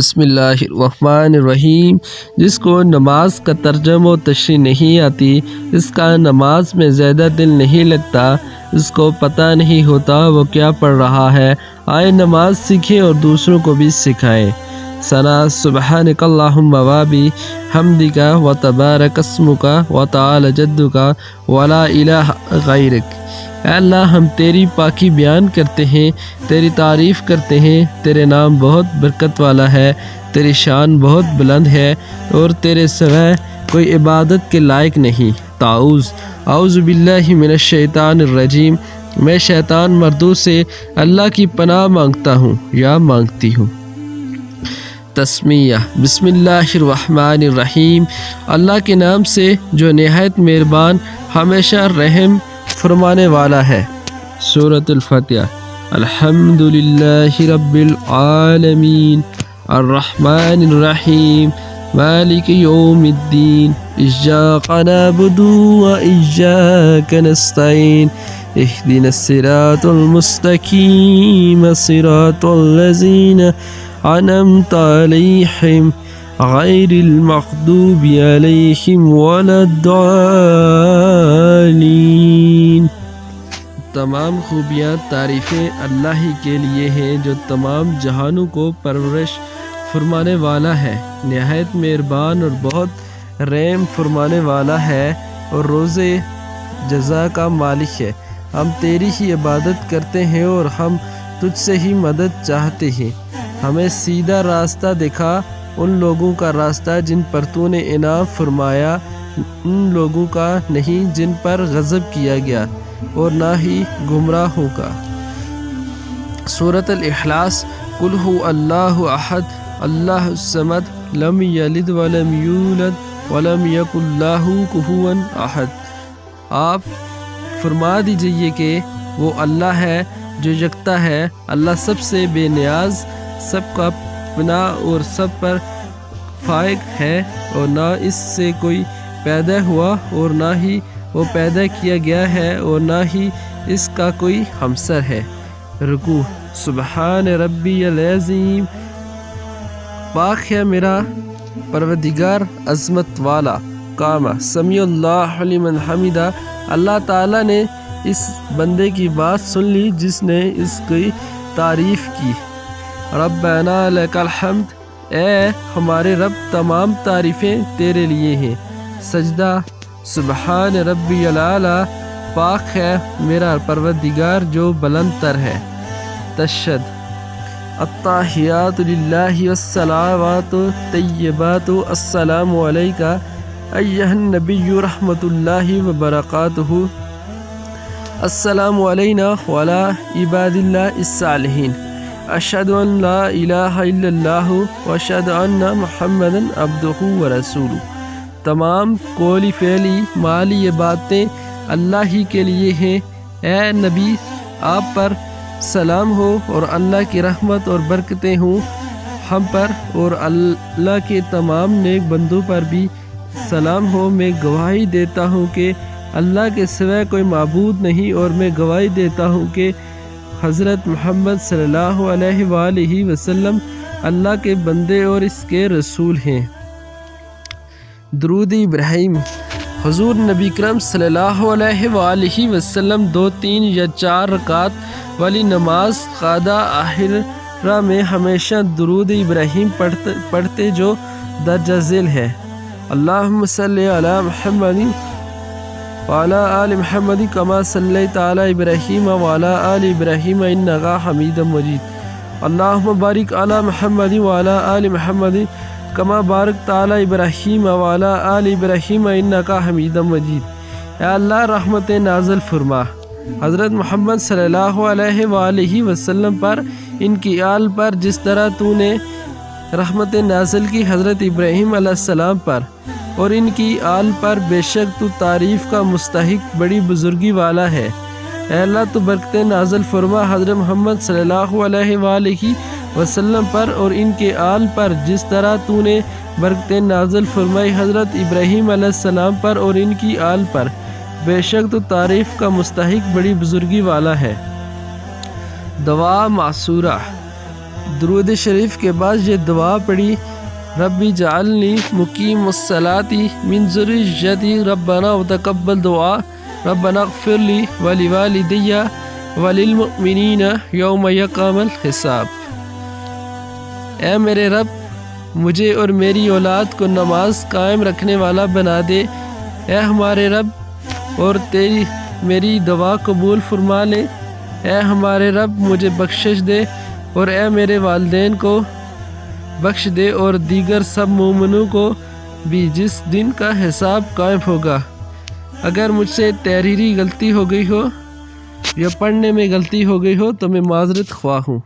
بسم اللہ الرحمن الرحیم۔ جس کو نماز کا ترجمہ و تشریح نہیں آتی، اس کا نماز میں زیادہ دل نہیں لگتا، اس کو پتہ نہیں ہوتا وہ کیا پڑھ رہا ہے، آئے نماز سیکھیں اور دوسروں کو بھی سکھائیں۔ ثنا سبحانک اللہم و بحمدک و تبارک اسمک و تعالی جدک و لا الہ غیرک۔ اے اللہ، ہم تیری پاکی بیان کرتے ہیں، تیری تعریف کرتے ہیں، تیرے نام بہت برکت والا ہے، تیری شان بہت بلند ہے اور تیرے سوائے کوئی عبادت کے لائق نہیں۔ اعوذ باللہ من الشیطان الرجیم۔ میں شیطان مردود سے اللہ کی پناہ مانگتا ہوں یا مانگتی ہوں۔ تسمیہ۔ بسم اللہ الرحمن الرحیم۔ اللہ کے نام سے جو نہایت مہربان، ہمیشہ رحم فرمانے والا ہے۔ سورۃ الفاتحہ۔ الحمدللہ رب العالمین الرحمن الرحیم مالک یوم الدین ایاک نعبد و ایاک نستعین اہدنا الصراط المستقیم صراط الذین انعمت علیہم غیر المغضوب علیہم ولا الضالین۔ تمام خوبیاں تعریفیں اللہ ہی کے لیے ہیں جو تمام جہانوں کو پرورش فرمانے والا ہے، نہایت مہربان اور بہت رحم فرمانے والا ہے اور روز جزا کا مالک ہے۔ ہم تیری ہی عبادت کرتے ہیں اور ہم تجھ سے ہی مدد چاہتے ہیں۔ ہمیں سیدھا راستہ دکھا، ان لوگوں کا راستہ جن پر تو نے انعام فرمایا، ان لوگوں کا نہیں جن پر غضب کیا گیا، اور نہ ہی گمراہوں کا۔ سورۃ الاخلاص۔ قل هو اللہ احد اللہ الصمد لم یلد ولم یولد ولم یکن لہ کفوا احد۔ آپ فرما دیجئے کہ وہ اللہ ہے جو یکتا ہے، اللہ سب سے بے نیاز، سب کا پناہ اور سب پر فائق ہے، اور نہ اس سے کوئی پیدا ہوا اور نہ ہی وہ پیدا کیا گیا ہے، اور نہ ہی اس کا کوئی ہمسر ہے۔ رکوع۔ سبحان ربی العظیم۔ پاک ہے میرا پروردگار عظمت والا۔ قام۔ سمیع اللہ لمن حمدہ۔ اللہ تعالیٰ نے اس بندے کی بات سن لی جس نے اس کی تعریف کی۔ ربنا لک الحمد۔ اے ہمارے رب، تمام تعریفیں تیرے لیے ہیں۔ سجدہ۔ سبحان ربی الاعلیٰ۔ پاک ہے میرا پروردگار جو بلند تر ہے۔ تشہد۔ التحیات للہ والصلوات الطیبات السلام علیک ایھا النبی رحمۃ اللہ وبرکاتہ۔ السلام علینا وعلی عباد اللہ الصالحین۔ اشہد ان لا الہ الا اللہ واشہد ان محمدا عبدہ ورسولہ۔ تمام قولی فعلی مالی یہ باتیں اللہ ہی کے لیے ہیں۔ اے نبی، آپ پر سلام ہو اور اللہ کی رحمت اور برکتیں ہوں ہم پر، اور اللہ کے تمام نیک بندوں پر بھی سلام ہو۔ میں گواہی دیتا ہوں کہ اللہ کے سوا کوئی معبود نہیں، اور میں گواہی دیتا ہوں کہ حضرت محمد صلی اللہ علیہ وآلہ وسلم اللہ کے بندے اور اس کے رسول ہیں۔ درود ابراہیم۔ حضور نبی کرم صلی اللہ علیہ وآلہ وسلم 2، 3 یا 4 رکعت والی نماز قادہ آخرہ میں ہمیشہ درود ابراہیم پڑھتے جو درجہ ذیل ہے۔ اللہم صلی علی محمد وعلی آل محمد کما صلیت علی ابراہیم وعلی آل ابراہیم انک حمید مجید۔ اللہم بارک علی محمد وعلی آل محمد کما بارکت علی ابراہیم وعلی آل ابراہیم انک حمید مجید۔ اے اللہ، رحمت نازل فرما حضرت محمد صلی اللہ علیہ وآلہ وسلم پر، ان کی آل پر، جس طرح تو نے رحمت نازل کی حضرت ابراہیم علیہ السلام پر اور ان کی آل پر۔ بے شک تو تعریف کا مستحق بڑی بزرگی والا ہے۔ اے اللہ، تو برکت نازل فرما حضرت محمد صلی اللہ علیہ وآلہ وسلم پر اور ان کے آل پر، جس طرح تو نے برکت نازل فرمائی حضرت ابراہیم علیہ السلام پر اور ان کی آل پر۔ بے شک تو تعریف کا مستحق بڑی بزرگی والا ہے۔ دعا معصورہ۔ درود شریف کے بعد یہ دعا پڑھی، ربی جعلنی مقیم الصلاۃ من ذریتی ربنا وتقبل دعا ربنا اغفر لی ولوالدی وللمؤمنین یوم یقوم الحساب۔ اے میرے رب، مجھے اور میری اولاد کو نماز قائم رکھنے والا بنا دے۔ اے ہمارے رب، اور تیری میری دعا قبول فرما لے۔ اے ہمارے رب، مجھے بخشش دے، اور اے میرے والدین کو بخش دے، اور دیگر سب مومنوں کو بھی جس دن کا حساب قائم ہوگا۔ اگر مجھ سے تحریری غلطی ہو گئی ہو یا پڑھنے میں غلطی ہو گئی ہو تو میں معذرت خواہ ہوں۔